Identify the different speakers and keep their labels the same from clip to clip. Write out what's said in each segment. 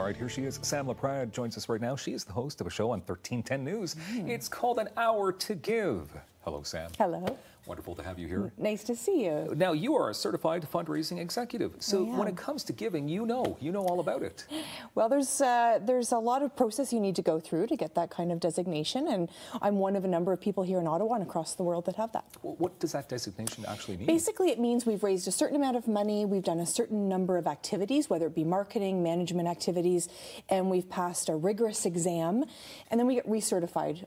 Speaker 1: right, here she is. Sam Laprade joins us right now. She is the host of a show on 1310 News. It's called An Hour to Give. Hello, Sam.
Speaker 2: Hello.
Speaker 1: Wonderful to have you here.
Speaker 2: Nice to see you.
Speaker 1: Now, you are a certified fundraising executive. So when it comes to giving, you know all about it. Well,
Speaker 2: there's a lot of process you need to go through to get that kind of designation, and I'm one of a number of people here in Ottawa and across the world that have that.
Speaker 1: Well, what does that designation actually mean?
Speaker 2: Basically, it means we've raised a certain amount of money, we've done a certain number of activities, whether it be marketing, management activities, and we've passed a rigorous exam, and then we get recertified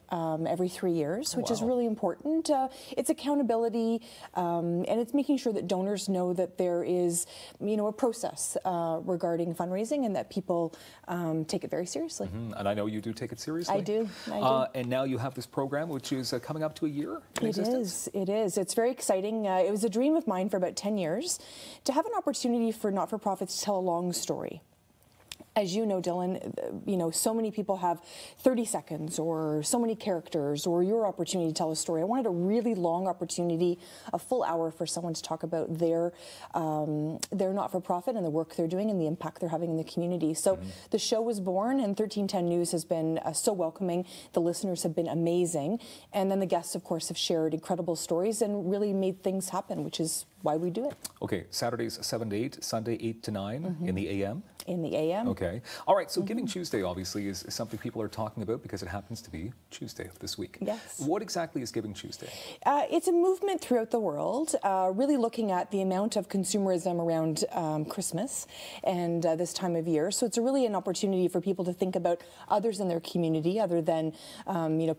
Speaker 2: every 3 years, which is really important. It's accountability, and it's making sure that donors know that there is, a process regarding fundraising, and that people take it very seriously.
Speaker 1: And I know you do take it seriously.
Speaker 2: I do.
Speaker 1: And now you have this program, which is coming up to a year in existence.
Speaker 2: It is. It's very exciting. It was a dream of mine for about 10 years to have an opportunity for not-for-profits to tell a long story. As you know, Dylan, so many people have 30 seconds or so many characters or your opportunity to tell a story. I wanted a really long opportunity, a full hour for someone to talk about their not-for-profit and the work they're doing and the impact they're having in the community. So the show was born, and 1310 News has been so welcoming. The listeners have been amazing. And then the guests, of course, have shared incredible stories and really made things happen, which is why we do it.
Speaker 1: Okay, Saturdays 7 to 8, Sunday 8 to 9 in the AM?
Speaker 2: In the AM.
Speaker 1: Okay. All right, so Giving Tuesday obviously is something people are talking about because it happens to be Tuesday of this week.
Speaker 2: Yes.
Speaker 1: What exactly is Giving Tuesday?
Speaker 2: It's a movement throughout the world, really looking at the amount of consumerism around Christmas and this time of year. So it's really an opportunity for people to think about others in their community, other than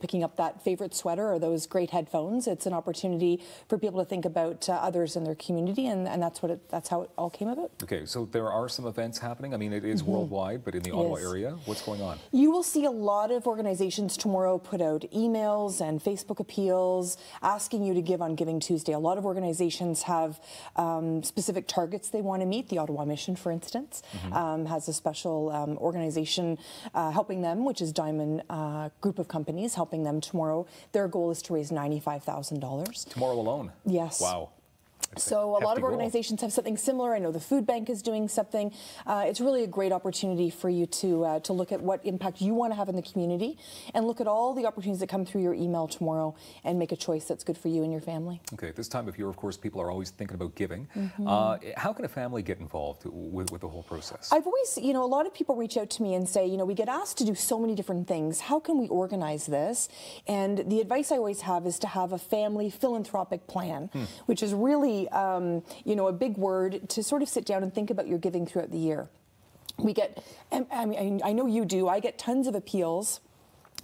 Speaker 2: picking up that favorite sweater or those great headphones. It's an opportunity for people to think about others in their community, and that's how it all came about.
Speaker 1: Okay, so there are some events happening. I mean, it is worldwide, but in the Ottawa area, what's going on?
Speaker 2: You will see a lot of organizations tomorrow put out emails and Facebook appeals asking you to give on Giving Tuesday. A lot of organizations have specific targets they want to meet. The Ottawa Mission, for instance, has a special organization helping them, which is Diamond Group of Companies, helping them tomorrow. Their goal is to raise $95,000.
Speaker 1: Tomorrow alone?
Speaker 2: Yes.
Speaker 1: Wow.
Speaker 2: So a lot of organizations have something similar. I know the food bank is doing something. It's really a great opportunity for you to look at what impact you want to have in the community, and look at all the opportunities that come through your email tomorrow and make a choice that's good for you and your family. Okay,
Speaker 1: this time of year, of course, people are always thinking about giving. How can a family get involved with the whole process?
Speaker 2: I've always, a lot of people reach out to me and say, we get asked to do so many different things. How can we organize this? And the advice I always have is to have a family philanthropic plan, which is really a big word to sort of sit down and think about your giving throughout the year. We get, I know you do, I get tons of appeals.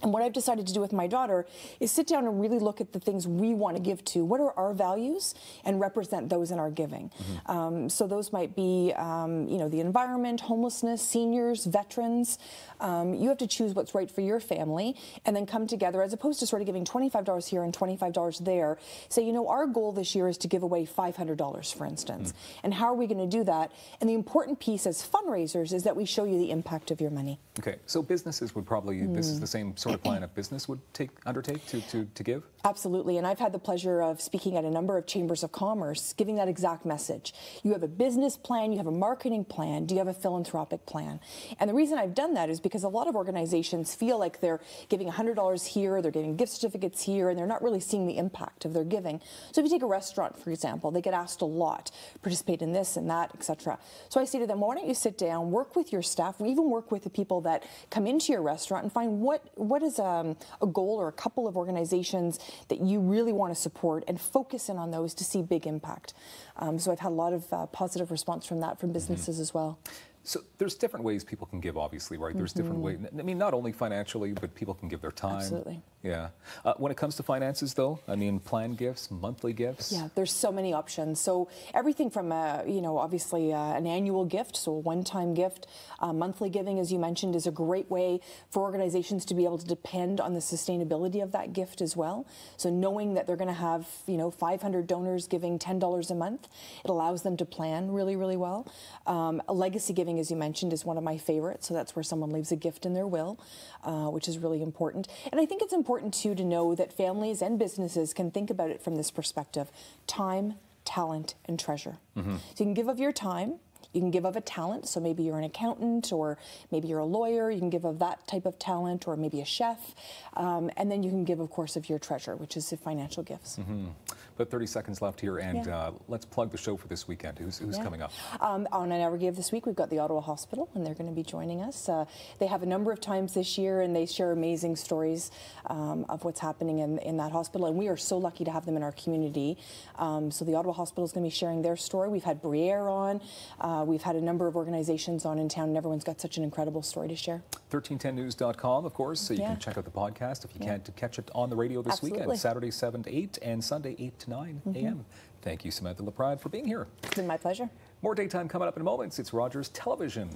Speaker 2: And what I've decided to do with my daughter is sit down and really look at the things we want to give to. What are our values? And represent those in our giving. So those might be, the environment, homelessness, seniors, veterans. You have to choose what's right for your family and then come together, as opposed to sort of giving $25 here and $25 there. Say, our goal this year is to give away $500, for instance. And how are we going to do that? And the important piece as fundraisers is that we show you the impact of your money.
Speaker 1: Okay, so businesses would probably, this is the same sort of plan a business would undertake to give?
Speaker 2: Absolutely, and I've had the pleasure of speaking at a number of chambers of commerce, giving that exact message. You have a business plan, you have a marketing plan, do you have a philanthropic plan? And the reason I've done that is because a lot of organizations feel like they're giving $100 here, they're giving gift certificates here, and they're not really seeing the impact of their giving. So if you take a restaurant, for example, they get asked a lot, participate in this and that, etc. So I say to them, why don't you sit down, work with your staff, even work with the people that come into your restaurant, and find what is a goal or a couple of organizations that you really want to support, and focus in on those to see big impact. So I've had a lot of positive response from that from businesses as well.
Speaker 1: So there's different ways people can give, obviously, right? There's different ways. I mean, not only financially, but people can give their time.
Speaker 2: Absolutely.
Speaker 1: Yeah. When it comes to finances, though, I mean, planned gifts, monthly gifts.
Speaker 2: Yeah, there's so many options. So everything from, obviously an annual gift, so a one-time gift. Monthly giving, as you mentioned, is a great way for organizations to be able to depend on the sustainability of that gift as well. So knowing that they're going to have, 500 donors giving $10 a month, it allows them to plan really, really well. Legacy giving, as you mentioned, is one of my favorites. So that's where someone leaves a gift in their will, which is really important. And I think it's important, too, to know that families and businesses can think about it from this perspective: time, talent, and treasure. So you can give of your time, You can give of a talent, so maybe you're an accountant or maybe you're a lawyer. You can give of that type of talent, or maybe a chef. And then you can give, of course, of your treasure, which is the financial gifts.
Speaker 1: But 30 seconds left here, and let's plug the show for this weekend. Who's coming up?
Speaker 2: On An Hour Give this week, we've got the Ottawa Hospital, and they're going to be joining us. They have a number of times this year, and they share amazing stories of what's happening in that hospital, and we are so lucky to have them in our community. So the Ottawa Hospital is going to be sharing their story. We've had Briere on. We've had a number of organizations on in town, and everyone's got such an incredible story to share. 1310news.com,
Speaker 1: of course, so you can check out the podcast if you can't catch it on the radio this weekend, Saturday 7 to 8 and Sunday 8 to 9 a.m. Thank you, Samantha Laprade, for being here.
Speaker 2: It's been my pleasure.
Speaker 1: More daytime coming up in moments. It's Rogers Television.